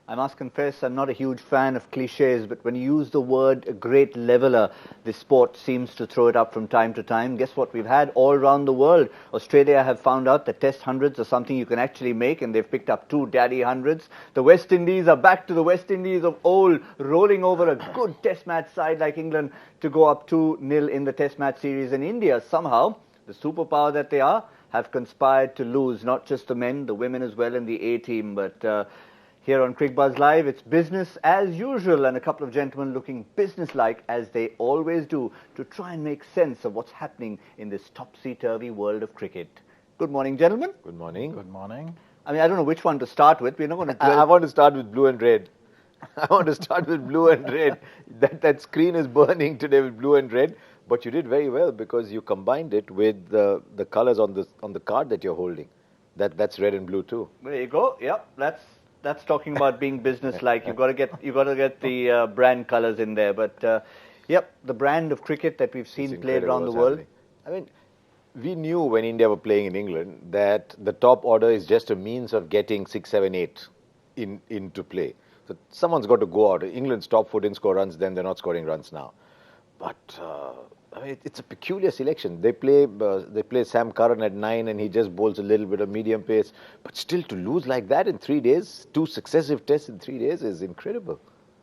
I must confess, I'm not a huge fan of cliches, but when you use the word a great leveler, the sport seems to throw it up from time to time. Guess what? We've had all around the world. Australia have found out that test hundreds are something you can actually make, and they've picked up 2 daddy hundreds. The West Indies are back to the West Indies of old, rolling over a good test match side like England to go up 2-0 in the test match series. And India, somehow, the superpower that they are, have conspired to lose, not just the men, the women as well in the A team, but here on Cricbuzz Live, it's business as usual, and a couple of gentlemen looking businesslike, as they always do, to try and make sense of what's happening in this topsy-turvy world of cricket. Good morning, gentlemen. Good morning. Good morning. I mean, I don't know which one to start with. We're not going to... I want to start with blue and red. I want to start with blue and red. That screen is burning today with blue and red, but you did very well because you combined it with the colors on the card that you're holding. That's red and blue too. There you go. Yep, that's talking about being business-like. You've got to get the brand colours in there. But yep, the brand of cricket that we've seen played around the world. I mean, we knew when India were playing in England that the top order is just a means of getting 6, 7, 8 into play. So someone's got to go out. England's top 4 didn't score runs then; they're not scoring runs now. But I mean, it's a peculiar selection. They play Sam Curran at 9, and he just bowls a little bit of medium pace. But still, to lose like that in 3 days, 2 successive tests in 3 days, is incredible.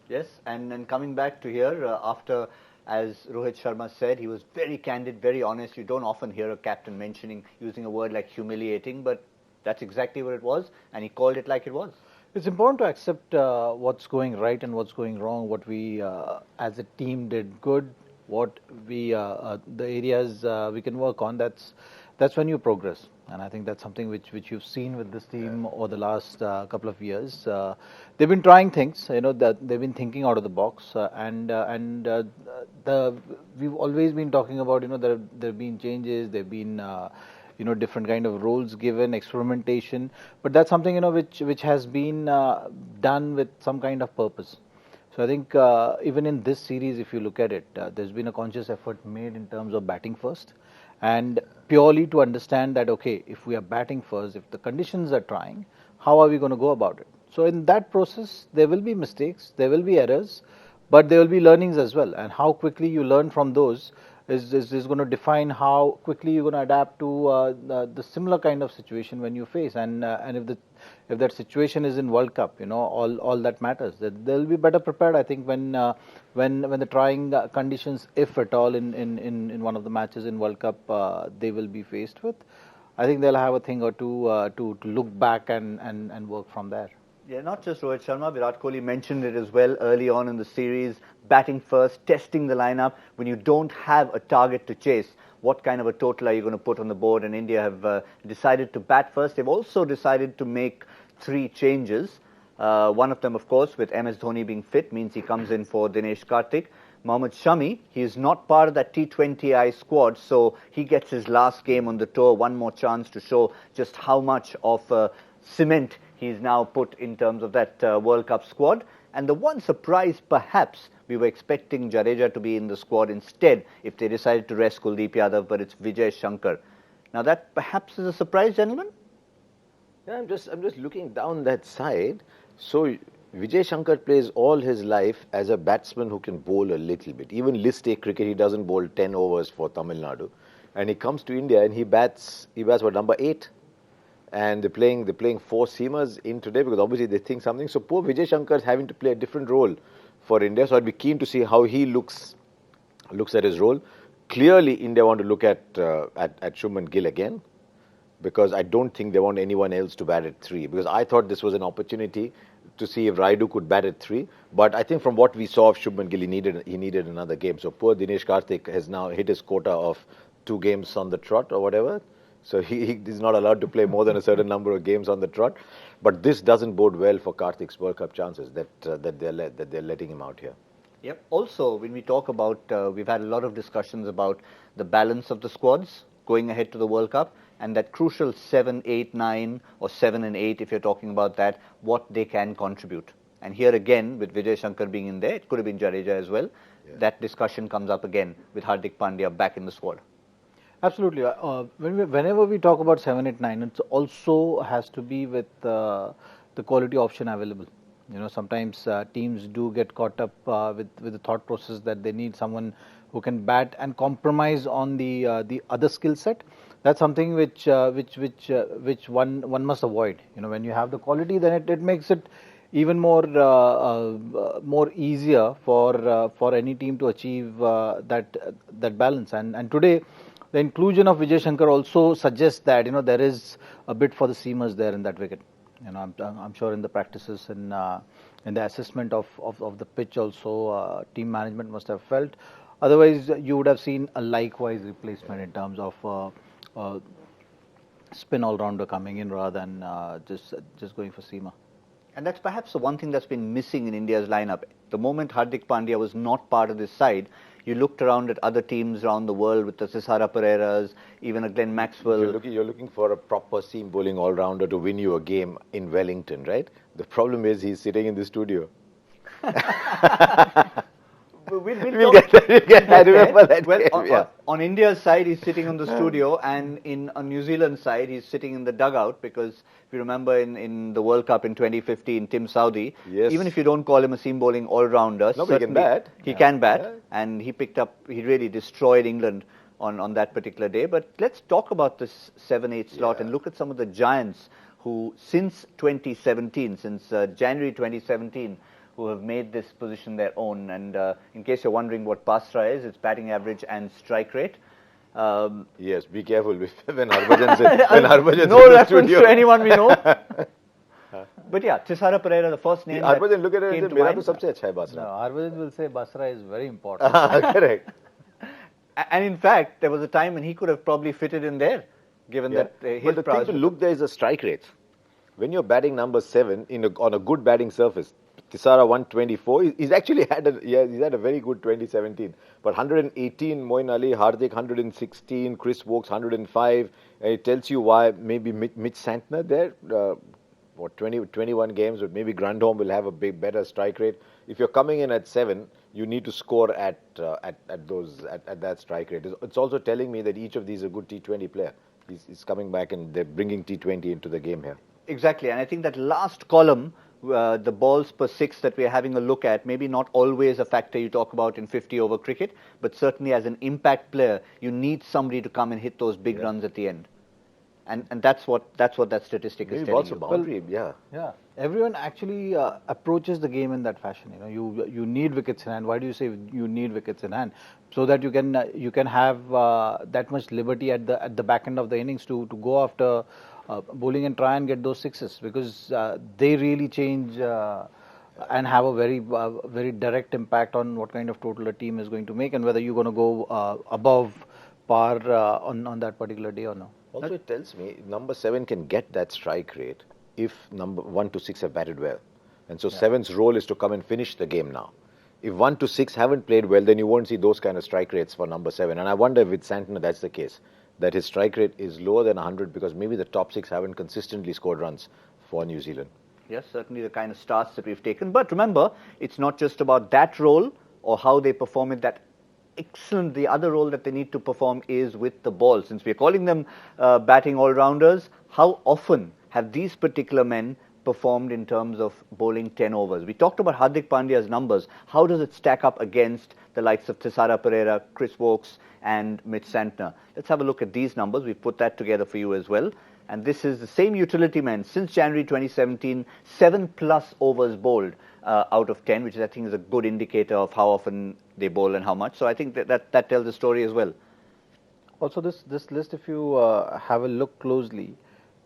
Yes, and coming back to here after, as Rohit Sharma said, he was very candid, very honest. You don't often hear a captain using a word like humiliating, but that's exactly what it was, and he called it like it was. It's important to accept what's going right and what's going wrong, what we as a team did good, what we the areas we can work on. That's when you progress, and I think that's something which you've seen with this team over the last couple of years. They've been trying things, that they've been thinking out of the box, we've always been talking about, there have been changes, there've been different kind of roles given, experimentation, but that's something which has been done with some kind of purpose. So I think even in this series, if you look at it, there's been a conscious effort made in terms of batting first, and purely to understand that, okay, if we are batting first, if the conditions are trying, how are we going to go about it? So in that process, there will be mistakes, there will be errors, but there will be learnings as well, and how quickly you learn from those is going to define how quickly you're going to adapt to the similar kind of situation when you face, and if that situation is in World Cup, all that matters. That they'll be better prepared, I think, when the trying conditions, if at all, in one of the matches in World Cup they will be faced with. I think they'll have a thing or two to look back and work from there. Yeah, not just Rohit Sharma, Virat Kohli mentioned it as well early on in the series, batting first, testing the lineup. When you don't have a target to chase, what kind of a total are you going to put on the board? And India have decided to bat first. They've also decided to make 3 changes. One of them, of course, with MS Dhoni being fit, means he comes in for Dinesh Karthik. Mohammad Shami, he is not part of that T20I squad, so he gets his last game on the tour, one more chance to show just how much of cement he's now put in terms of that World Cup squad. And the one surprise, perhaps, we were expecting Jadeja to be in the squad instead if they decided to rest Kuldeep Yadav, but it's Vijay Shankar. Now that perhaps is a surprise, gentlemen? Yeah, I'm just looking down that side. So Vijay Shankar plays all his life as a batsman who can bowl a little bit. Even List A cricket, he doesn't bowl 10 overs for Tamil Nadu. And he comes to India and he bats what, number 8? And they're playing 4 seamers in today because obviously they think something. So poor Vijay Shankar is having to play a different role for India. So I'd be keen to see how he looks at his role. Clearly, India want to look at Shubman Gill again, because I don't think they want anyone else to bat at 3. Because I thought this was an opportunity to see if Raidu could bat at 3. But I think from what we saw of Shubman Gill, he needed another game. So poor Dinesh Karthik has now hit his quota of 2 games on the trot or whatever. So he is not allowed to play more than a certain number of games on the trot. But this doesn't bode well for Karthik's World Cup chances that they're letting him out here. Yep. Also, when we talk about, we've had a lot of discussions about the balance of the squads going ahead to the World Cup, and that crucial 7, 8, 9, or 7 and 8, if you're talking about that, what they can contribute. And here again, with Vijay Shankar being in there, it could have been Jadeja as well. Yeah. That discussion comes up again with Hardik Pandya back in the squad. Absolutely. Whenever we talk about 7, 8, 9, it also has to be with the quality option available. Sometimes teams do get caught up with the thought process that they need someone who can bat and compromise on the other skill set. That's something which one must avoid. When you have the quality, then it makes it even more easier for any team to achieve that balance. And today, the inclusion of Vijay Shankar also suggests that there is a bit for the seamers there in that wicket. I'm sure in the practices and in the assessment of the pitch also, team management must have felt. Otherwise, you would have seen a likewise replacement in terms of spin all-rounder coming in rather than just going for seamer. And that's perhaps the one thing that's been missing in India's lineup. The moment Hardik Pandya was not part of this side, you looked around at other teams around the world with the Thisara Pereiras, even a Glenn Maxwell. You're looking for a proper seam bowling all-rounder to win you a game in Wellington, right? The problem is he's sitting in the studio. We'll get that. I remember that. Well, on India's side, he's sitting on the studio, and on New Zealand's side, he's sitting in the dugout because if you remember in the World Cup in 2015, Tim Southee, even if you don't call him a seam bowling all-rounder, he can bat. He can bat, and he really destroyed England on that particular day. But let's talk about this 7-8 slot and look at some of the giants who, since 2017, since January 2017, who have made this position their own. And in case you're wondering what Basra is, it's batting average and strike rate. Yes, be careful when Harbhajan's no reference to anyone we know. But yeah, Thisara Pereira, the first name. Harbhajan, look at it. Mera to sabse acha hai Basra. No, Harbhajan will say Basra is very important. Correct. And in fact, there was a time when he could have probably fitted in there, given that his But the thing to look there is the strike rate. When you're batting number 7 on a good batting surface, Thisara 124. He's actually had a very good 2017. But 118, Moin Ali, Hardik 116, Chris Wokes 105. And it tells you why maybe Mitch Santner there, 21 games, but maybe Grandholm will have a better strike rate. If you're coming in at 7, you need to score at that strike rate. It's also telling me that each of these is a good T20 player. He's coming back and they're bringing T20 into the game here. Exactly, and I think that last column, the balls per 6 that we're having a look at, maybe not always a factor you talk about in 50-over cricket, but certainly as an impact player, you need somebody to come and hit those big runs at the end. And that's what that statistic is telling you. Boundary, yeah. Everyone actually approaches the game in that fashion. You need wickets in hand. Why do you say you need wickets in hand? So that you can have that much liberty at the back end of the innings to go after bowling and try and get those sixes, because they really change and have a very direct impact on what kind of total a team is going to make and whether you're going to go above par on that particular day or no. Also, it tells me number 7 can get that strike rate if number 1 to 6 have batted well. And so 7's role is to come and finish the game now. If 1 to 6 haven't played well, then you won't see those kind of strike rates for number 7. And I wonder if with Santner that's the case, that his strike rate is lower than 100 because maybe the top 6 haven't consistently scored runs for New Zealand. Yes, certainly the kind of starts that we've taken. But remember, it's not just about that role or how they perform it. The other role that they need to perform is with the ball. Since we're calling them batting all-rounders, how often have these particular men performed in terms of bowling 10 overs? We talked about Hardik Pandya's numbers. How does it stack up against the likes of Thisara Pereira, Chris Wokes and Mitch Santner? Let's have a look at these numbers. We've put that together for you as well. And this is the same utility men since January 2017, 7+ overs bowled out of 10, which I think is a good indicator of how often they bowl and how much. So I think that tells the story as well. Also, this list, if you have a look closely,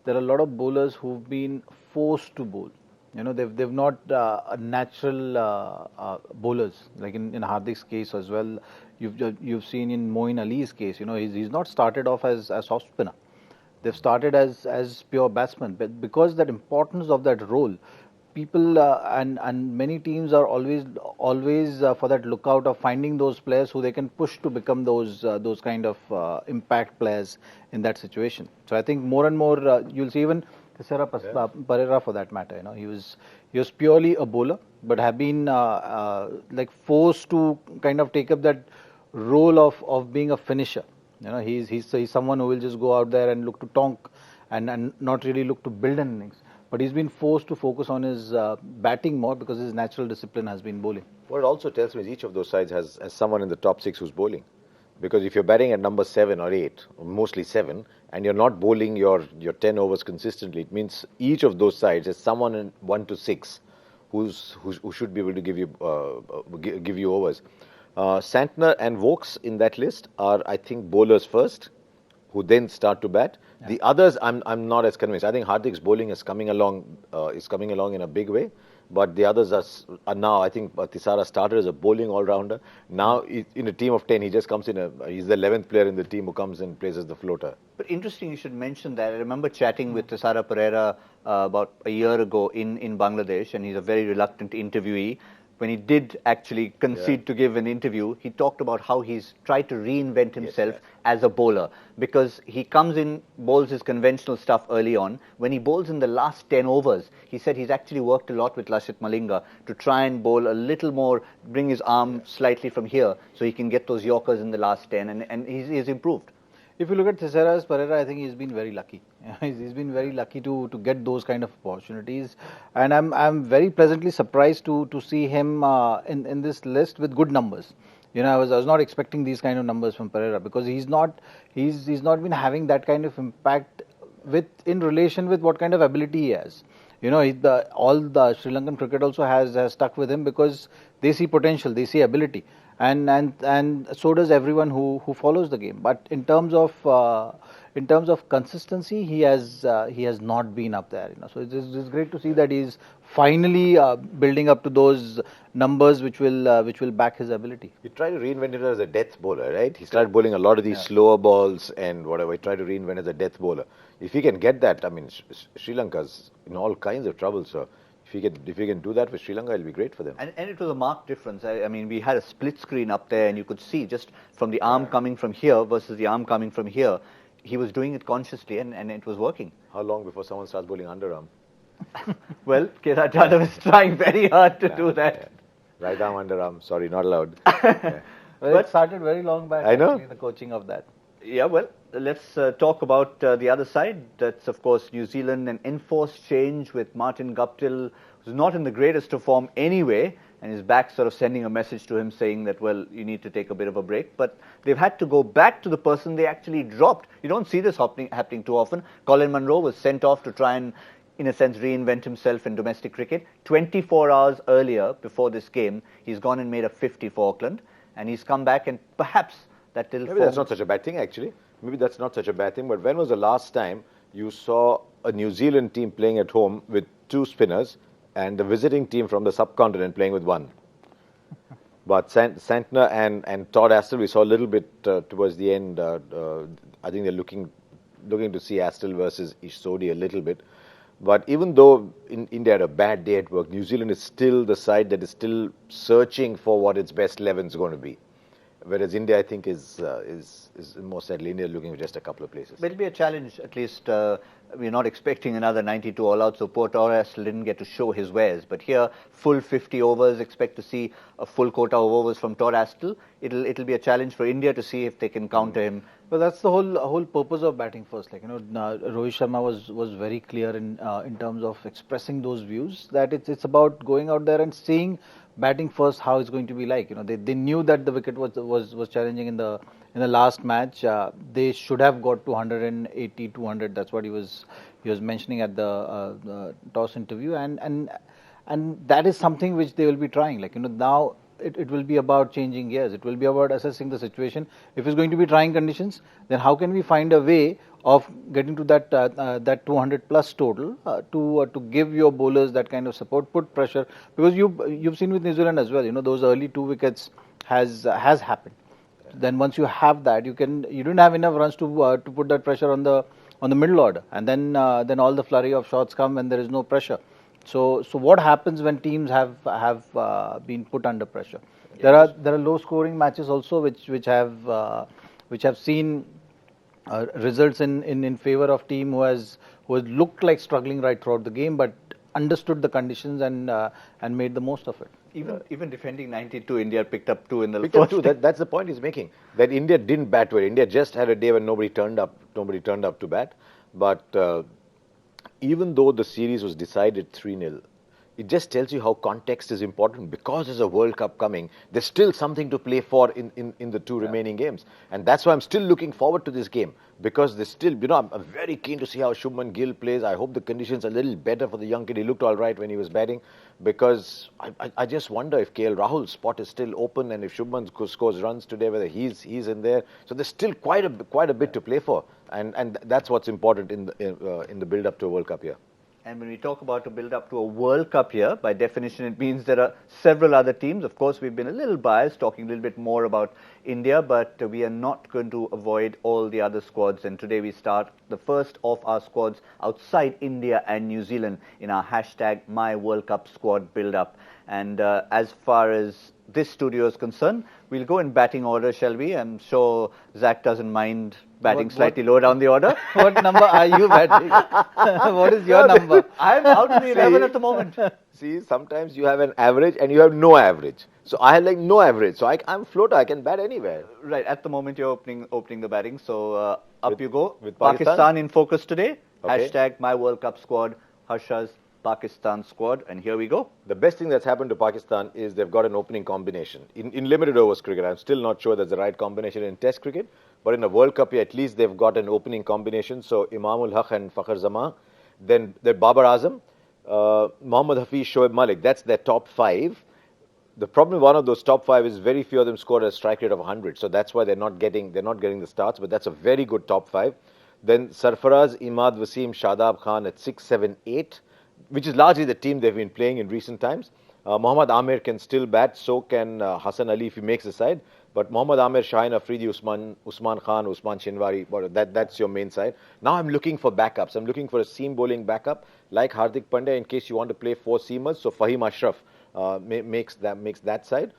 there are a lot of bowlers who've been forced to bowl. They've not a natural bowlers, like in Hardik's case as well. You've seen in Moin Ali's case, he's not started off as off spinner. They've started as pure batsmen, but because that importance of that role, people and many teams are always for that lookout of finding those players who they can push to become those kind of impact players in that situation. So I think more and more you'll see even Thisara Pereira for that matter. He was purely a bowler, but have been like forced to kind of take up that role of being a finisher. He's someone who will just go out there and look to tonk and not really look to build an innings. but he's been forced to focus on his batting more because his natural discipline has been bowling. What it also tells me is each of those sides has someone in the top 6 who's bowling. Because if you're batting at number 7 or 8, or mostly 7, and you're not bowling your 10 overs consistently, it means each of those sides has someone in 1 to 6 who should be able to give you overs. Santner and Vokes in that list are, I think, bowlers first, who then start to bat. Yeah. The others, I'm not as convinced. I think Hardik's bowling is coming along in a big way. But the others are now, I think Thisara started as a bowling all-rounder. Now, in a team of 10, he just comes in, he's the 11th player in the team who comes and plays as the floater. But interesting you should mention that. I remember chatting with Thisara Pereira about a year ago in Bangladesh, and he's a very reluctant interviewee. When he did actually concede to give an interview, he talked about how he's tried to reinvent himself as a bowler, because he comes in, bowls his conventional stuff early on. When he bowls in the last 10 overs, he said he's actually worked a lot with Lasith Malinga to try and bowl a little more, bring his arm slightly from here so he can get those Yorkers in the last 10, and he's improved. If you look at Thisara Pereira, I think he's been very lucky. He's been very lucky to get those kind of opportunities, and I'm very pleasantly surprised to see him in this list with good numbers. You know, I was not expecting these kind of numbers from Pereira, because he's not been having that kind of impact in relation with what kind of ability he has. You know, all the Sri Lankan cricket also has stuck with him because they see potential, they see ability. And so does everyone who follows the game. But in terms of consistency, he has not been up there. You know, so it's great to see that he's finally building up to those numbers which will back his ability. He tried to reinvent it as a death bowler, right? He started bowling a lot of these slower balls and whatever. He tried to reinvent as a death bowler. If he can get that, I mean, Sri Lanka's in all kinds of trouble, so. If he can do that with Sri Lanka, it'll be great for them. And it was a marked difference. I mean, we had a split screen up there, and you could see just from the arm coming from here versus the arm coming from here, he was doing it consciously, and it was working. How long before someone starts bowling underarm? Well, Kedar Jadhav is trying very hard to do that. Yeah. Right arm, underarm. Sorry, not allowed. Well, it started very long back. I know. Actually, the coaching of that. Yeah, well, let's talk about the other side. That's, of course, New Zealand, an enforced change with Martin Guptill, who's not in the greatest of form anyway, and is back sort of sending a message to him saying that, well, you need to take a bit of a break. But they've had to go back to the person they actually dropped. You don't see this happening too often. Colin Munro was sent off to try and, in a sense, reinvent himself in domestic cricket. 24 hours earlier, before this game, he's gone and made a 50 for Auckland, and he's come back, and perhaps that little Maybe that's not such a bad thing, actually. Maybe that's not such a bad thing. But when was the last time you saw a New Zealand team playing at home with 2 spinners and the visiting team from the subcontinent playing with 1? But Santner and Todd Astle, we saw a little bit towards the end. I think they're looking to see Astle versus Ish Sodhi a little bit. But even though India had a bad day at work, New Zealand is still the side that is still searching for what its best 11 is going to be. Whereas India, I think, is more sadly, India is looking for just a couple of places. But it'll be a challenge, at least. We're not expecting another 92 all-out, so poor Torres didn't get to show his wares. But here, full 50 overs, expect to see a full quota of overs from Todd Astle. It'll be a challenge for India to see if they can counter him. Well, that's the whole purpose of batting first. Like, you know, Rohit Sharma was very clear in terms of expressing those views, that it's about going out there and seeing batting first how it's going to be like. You know, they knew that the wicket was challenging in the last match. They should have got to 180, 200. That's what he was mentioning at the toss interview, and that is something which they will be trying. Like, you know, now it will be about changing gears. It will be about assessing the situation. If it's going to be trying conditions, then how can we find a way of getting to that 200 plus total to give your bowlers that kind of support, put pressure, because you've seen with New Zealand as well. You know, those early 2 wickets has happened. Then once you have that, you don't have enough runs to put that pressure on the middle order, and then all the flurry of shots come when there is no pressure. So what happens when teams have been put under pressure? There are low scoring matches also which have seen results in favor of team who has looked like struggling right throughout the game, but understood the conditions and made the most of it. Even defending 92, India picked up 2 in the first. That's the point he's making. That India didn't bat well. India just had a day when nobody turned up to bat. But even though the series was decided 3-0, it just tells you how context is important. Because there's a World Cup coming, there's still something to play for in the two remaining games. And that's why I'm still looking forward to this game. Because there's still, I'm very keen to see how Shubman Gill plays. I hope the conditions are a little better for the young kid. He looked all right when he was batting. Because I just wonder if KL Rahul's spot is still open, and if Shubman scores runs today, whether he's in there. So there's still quite a bit to play for. And that's what's important in the build-up to a World Cup here. And when we talk about a build-up to a World Cup here, by definition, it means there are several other teams. Of course, we've been a little biased, talking a little bit more about India, but we are not going to avoid all the other squads. And today we start the first of our squads outside India and New Zealand in our hashtag My World Cup Squad Build-Up. And as far as this studio is concerned, we'll go in batting order, shall we? I'm sure Zach doesn't mind batting slightly lower down the order. What number are you batting? What is your number? I'm out of the 11 at the moment. See, sometimes you have an average and you have no average. So I have like no average. So I'm floater. I can bat anywhere. Right. At the moment, you're opening the batting. So up you go. With Pakistan in focus today. Okay. Hashtag My World Cup Squad. Harsha's Pakistan squad. And here we go. The best thing that's happened to Pakistan is they've got an opening combination. In limited overs cricket, I'm still not sure that's the right combination in Test cricket. But in a World Cup here, at least they've got an opening combination. So Imamul Haq and Fakhar Zaman. Then Babar Azam, Mohammad Hafiz, Shoaib Malik. That's their top 5. The problem with one of those top 5 is very few of them scored a strike rate of 100. So that's why they're not getting the starts. But that's a very good top 5. Then Sarfaraz, Imad Wasim, Shadab Khan at 6, 7, 8, which is largely the team they've been playing in recent times. Mohammad Amir can still bat, so can Hassan Ali if he makes the side. But Mohammad Amir, Shaheen Afridi, Usman Khan, Usman Shinwari, that's your main side. Now I'm looking for backups. I'm looking for a seam bowling backup like Hardik Pandya in case you want to play 4 seamers. So Fahim Ashraf makes that side.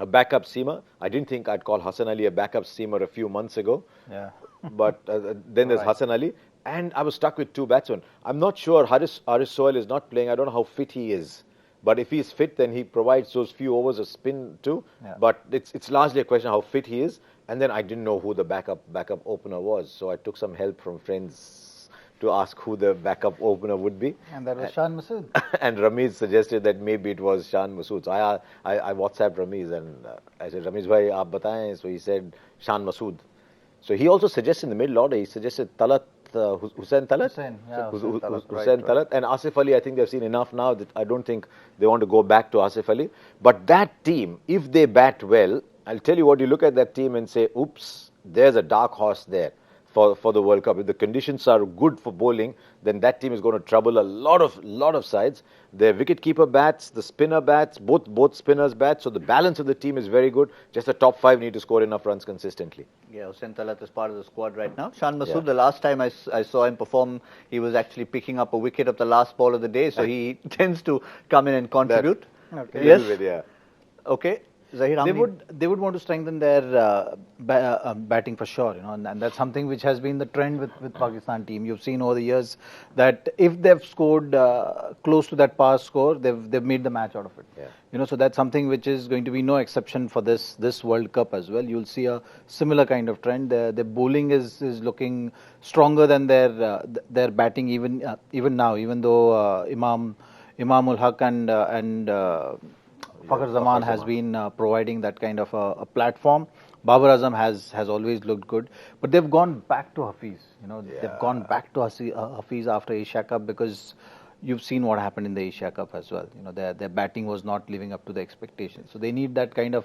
A backup seamer. I didn't think I'd call Hassan Ali a backup seamer a few months ago. Yeah. But then there's Hassan Ali. And I was stuck with 2 batsmen. I'm not sure. Haris Sohail is not playing. I don't know how fit he is. But if he's fit, then he provides those few overs of spin too. Yeah. But it's largely a question of how fit he is. And then I didn't know who the backup opener was. So I took some help from friends to ask who the backup opener would be. And that was Shan Masood. And Ramiz suggested that maybe it was Shan Masood. So I WhatsApped Ramiz and I said, Ramiz bhai, aap bataएं. So he said, Shan Masood. So he also suggested in the middle order, he suggested Talat, Hussain Talat? Hussain Talat. And Asif Ali, I think they've seen enough now that I don't think they want to go back to Asif Ali. But that team, if they bat well, I'll tell you what, you look at that team and say, oops, there's a dark horse there for the World Cup. If the conditions are good for bowling, then that team is going to trouble a lot of sides. Their wicketkeeper bats, the spinner bats, both spinners bats. So the balance of the team is very good. Just the top 5 need to score enough runs consistently. Yeah, Hussain Talat is part of the squad right now. Shan Masood, the last time I saw him perform, he was actually picking up a wicket of the last ball of the day. So he tends to come in and contribute. Okay. Yes. Bit, yeah. Okay. Zaheer, they would want to strengthen their batting for sure, and that's something which has been the trend with Pakistan team. You've seen over the years that if they've scored close to that pass score, they've made the match out of it. Yeah. So that's something which is going to be no exception for this World Cup as well. You'll see a similar kind of trend. Their bowling is looking stronger than their batting even now. Even though Imamul Haq and Fakhar Zaman has been providing that kind of a platform. Babar Azam has always looked good, but they've gone back to Hafiz. They've gone back to Hafiz after Asia Cup because you've seen what happened in the Asia Cup as well. Their batting was not living up to the expectations. So they need that kind of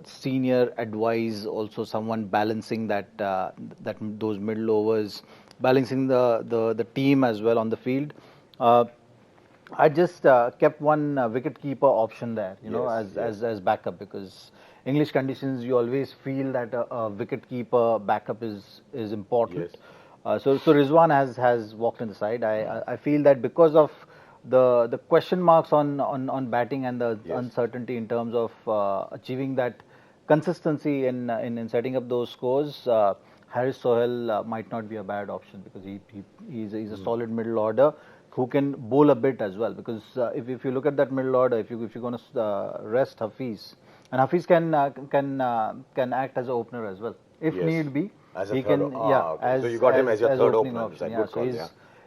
senior advice, also someone balancing those middle overs, balancing the team as well on the field. I just kept one wicket-keeper option there, as backup, because English conditions, you always feel that a wicket-keeper backup is important. Yes. So Rizwan has walked in the side. I feel that because of the question marks on batting and the uncertainty in terms of achieving that consistency in setting up those scores, Haris Sohail might not be a bad option because he's a solid middle order who can bowl a bit as well, because if you look at that middle order, if you're going to rest Hafiz, and Hafiz can act as an opener as well if need be. As a third, okay. So you got him as your third opener. Option. So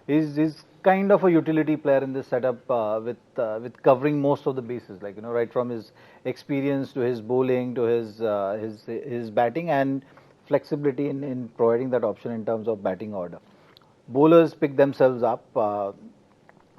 He's kind of a utility player in this setup with covering most of the bases, like right from his experience to his bowling to his batting and flexibility in providing that option in terms of batting order. Bowlers pick themselves up.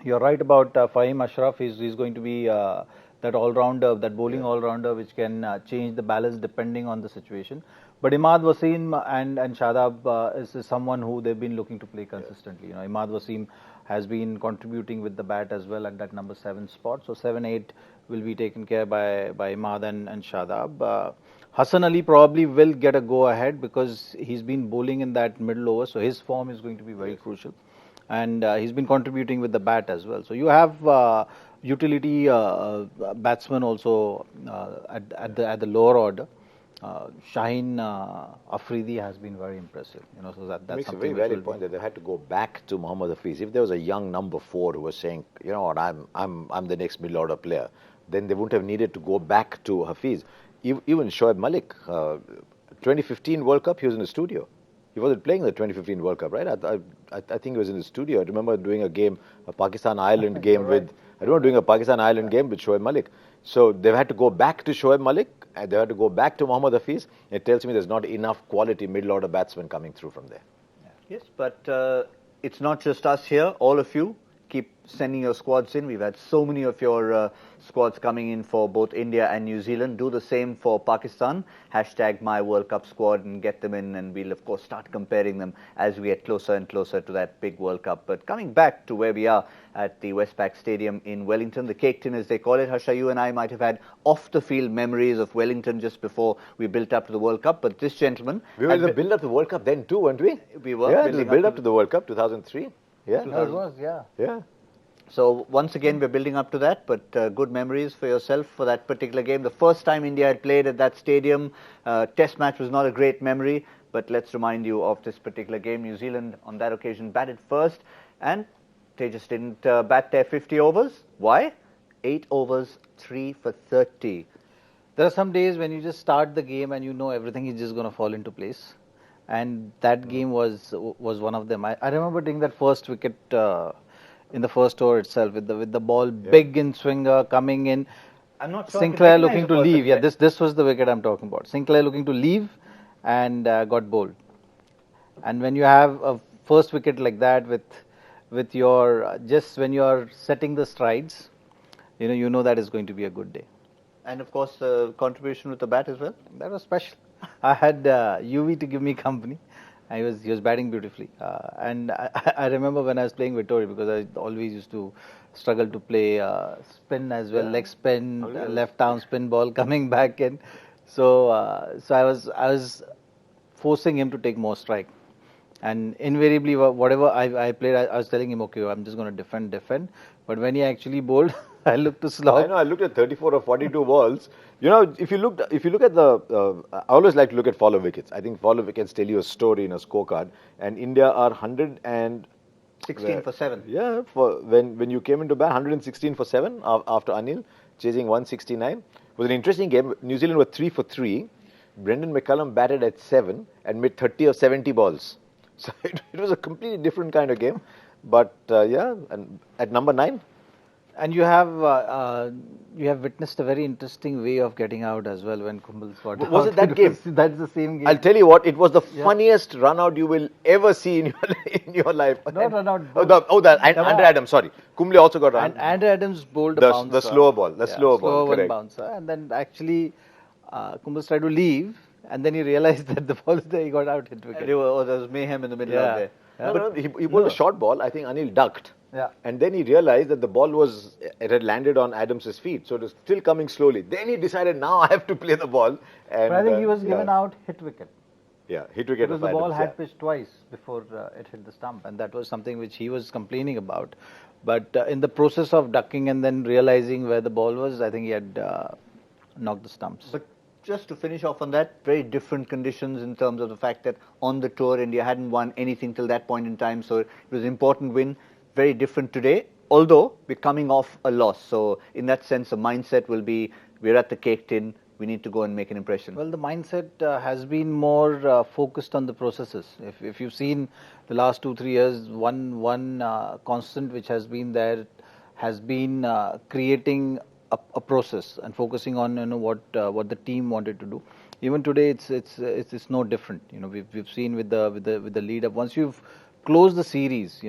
You're right about Fahim Ashraf. He's going to be that all-rounder, that bowling all-rounder, which can change the balance depending on the situation. But Imad Wasim and Shadab is someone who they've been looking to play consistently. Imad Wasim has been contributing with the bat as well at that number 7 spot. So 7-8 will be taken care by Imad and Shadab. Hassan Ali probably will get a go ahead because he's been bowling in that middle over, so his form is going to be very crucial. And he's been contributing with the bat as well. So you have utility batsmen also at the lower order. Shaheen Afridi has been very impressive. So that's makes a something very valid point that they had to go back to Mohammad Hafiz. If there was a young number 4 who was saying, you know what, I'm the next middle order player, then they wouldn't have needed to go back to Hafiz. Even Shoaib Malik, 2015 World Cup, he was in the studio. He wasn't playing the 2015 World Cup, right? I think he was in the studio. I remember doing a game, a Pakistan-Ireland game with Shoaib Malik. So they've had to go back to Shoaib Malik, and they had to go back to Mohammad Hafiz. It tells me there's not enough quality middle order batsmen coming through from there. Yes, but it's not just us here. All of you keep sending your squads in. We've had so many of your squads coming in for both India and New Zealand. Do the same for Pakistan. Hashtag my World Cup squad and get them in, and we'll of course start comparing them as we get closer and closer to that big World Cup. But coming back to where we are at the Westpac Stadium in Wellington, the Cake Tin as they call it, Harsha, you and I might have had off-the-field memories of Wellington just before we built up to the World Cup, but this gentleman... We were in the build-up to the World Cup then too, weren't we? We were. Yeah, the build-up to the World Cup, 2003. Yeah, it was, yeah. Yeah. So once again, we're building up to that, but good memories for yourself for that particular game. The first time India had played at that stadium, test match was not a great memory, but let's remind you of this particular game. New Zealand on that occasion batted first, and they just didn't bat their 50 overs. Why? 8 overs, 3 for 30. There are some days when you just start the game and you know everything is just going to fall into place. And that game was one of them. I remember taking that first wicket in the first over itself with the ball big in swinger coming in. I'm not sure Sinclair looking to leave. Yeah, this was the wicket I'm talking about. Sinclair looking to leave and got bowled. And when you have a first wicket like that with your just when you are setting the strides, you know that is going to be a good day. And of course, the contribution with the bat as well. That was special. I had UV to give me company. He was batting beautifully, and I remember when I was playing Vittori, because I always used to struggle to play spin as well, leg spin, left arm spin ball coming back in. So I was forcing him to take more strike, and invariably whatever I played, I was telling him, okay, I'm just going to defend. But when he actually bowled, I looked to slog. I know. I looked at 34 or 42 balls. If you look at the, I always like to look at follow wickets. I think follow wickets tell you a story in a scorecard. And India are 16 for 7. Yeah, when you came into bat, 116 for 7 after Anil, chasing 169. It was an interesting game. New Zealand were 3 for 3. Brendan McCullum batted at 7 and made 30 of 70 balls. So it was a completely different kind of game. But and at number 9. And you have witnessed a very interesting way of getting out as well when Kumble got out. Was it that game? That's the same game. I'll tell you what, it was the funniest run out you will ever see in your life. No. Andre Adams, sorry. Kumble also got run. And Andre Adams bowled a bouncer. The slower ball, slower ball, correct. Bouncer. And then actually Kumble tried to leave, and then he realized that the ball is there, he got out, hit wicket. There was mayhem in the middle of there. Yeah. No, he bowled a short ball. I think Anil ducked. Yeah. And then he realized that the ball had landed on Adams' feet, so it was still coming slowly. Then he decided, now I have to play the ball. And, but I think he was given out hit wicket. Yeah, hit wicket. Because the ball had pitched twice before it hit the stump, and that was something which he was complaining about. But in the process of ducking and then realizing where the ball was, I think he had knocked the stumps. But just to finish off on that, very different conditions in terms of the fact that on the tour, India hadn't won anything till that point in time, so it was an important win. Very different today, although we're coming off a loss. So in that sense, the mindset will be, we're at the Cake Tin, we need to go and make an impression? Well, the mindset has been more focused on the processes. If you've seen the last 2-3 years, one constant which has been there has been creating a process and focusing on what the team wanted to do. Even today, it's no different. We've seen with the lead up. Once you've closed the series,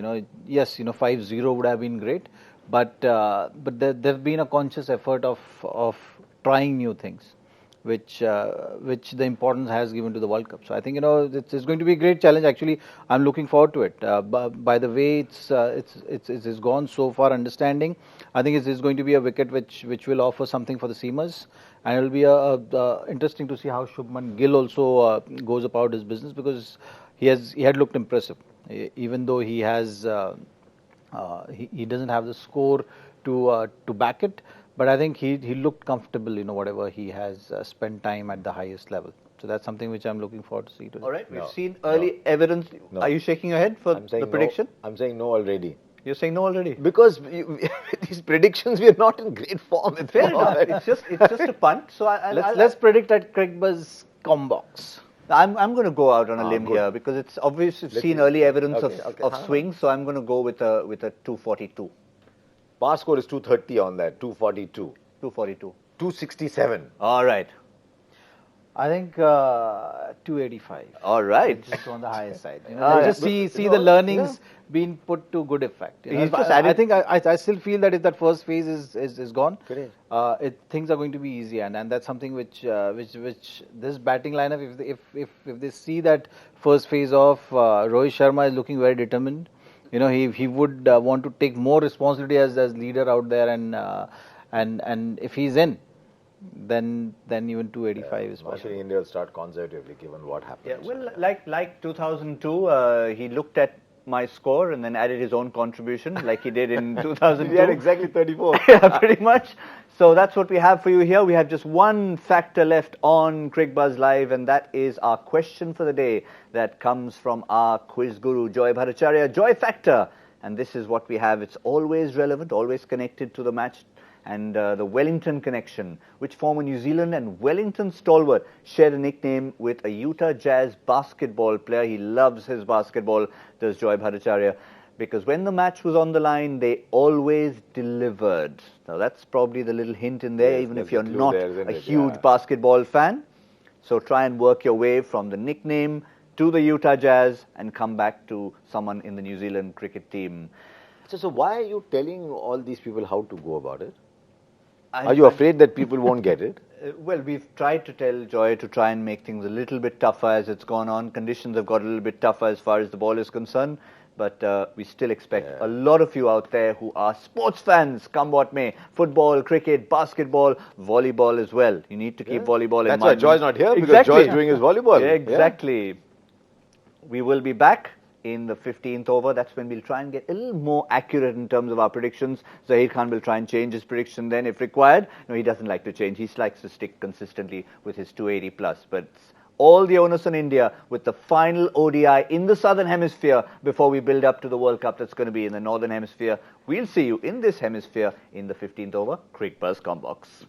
yes, 5-0 would have been great, but there've been a conscious effort of trying new things, which the importance has given to the World Cup. So I think it's going to be a great challenge. Actually, I'm looking forward to it. By the way, it's gone so far. Understanding, I think it's going to be a wicket which will offer something for the seamers, and it'll be interesting to see how Shubman Gill also goes about his business, because he had looked impressive, even though he has he doesn't have the score to back it. But I think he looked comfortable, whatever he has spent time at the highest level. So that's something which I'm looking forward to see today. All right, we've seen early evidence. No. Are you shaking your head for the prediction? No. I'm saying no already. You're saying no already? Because these predictions, we are not in great form. Fair enough. It's just a punt. So let's predict at Cricbuzz Combox. I'm going to go out on a limb good. here, because it's obvious we've seen early evidence of swing. So I'm going to go with a 242. Par score is 230 on that, 242. 242. 267. All right. I think 285. All right. Just on the higher side. Just see the learnings being put to good effect. He's just added. I think I still feel that if that first phase is gone, Correct. things are going to be easy, and that's something which this batting lineup, if they see that first phase of Rohit Sharma is looking very determined, he would want to take more responsibility as leader out there, and if he's in, then even 285 is possible. Actually, India will start conservatively given what happened. Yeah, well, like 2002, he looked at my score and then added his own contribution, like he did in 2002. He had exactly 34. Yeah, pretty much. So that's what we have for you here. We have just one factor left on Cricbuzz Live, and that is our question for the day that comes from our quiz guru, Joy Bhattacharya. Joy Factor. And this is what we have. It's always relevant, always connected to the match. And the Wellington connection, which former New Zealand and Wellington stalwart shared a nickname with a Utah Jazz basketball player. He loves his basketball, does Joy Bhattacharya, because when the match was on the line, they always delivered. Now that's probably the little hint in there, even if you're not a huge basketball fan. So try and work your way from the nickname to the Utah Jazz and come back to someone in the New Zealand cricket team. So why are you telling all these people how to go about it? Are you afraid that people won't get it? Well, we've tried to tell Joy to try and make things a little bit tougher as it's gone on. Conditions have got a little bit tougher as far as the ball is concerned. But we still expect a lot of you out there who are sports fans, come what may. Football, cricket, basketball, volleyball as well. You need to keep volleyball in mind. That's why Joy's not here, because Joy's doing his volleyball. Yeah, exactly. We will be back in the 15th over. That's when we'll try and get a little more accurate in terms of our predictions. Zaheer Khan will try and change his prediction then if required. No, he doesn't like to change. He likes to stick consistently with his 280 plus. But all the onus on India with the final ODI in the Southern Hemisphere before we build up to the World Cup that's going to be in the Northern Hemisphere. We'll see you in this hemisphere in the 15th over. Cricbuzz Combox.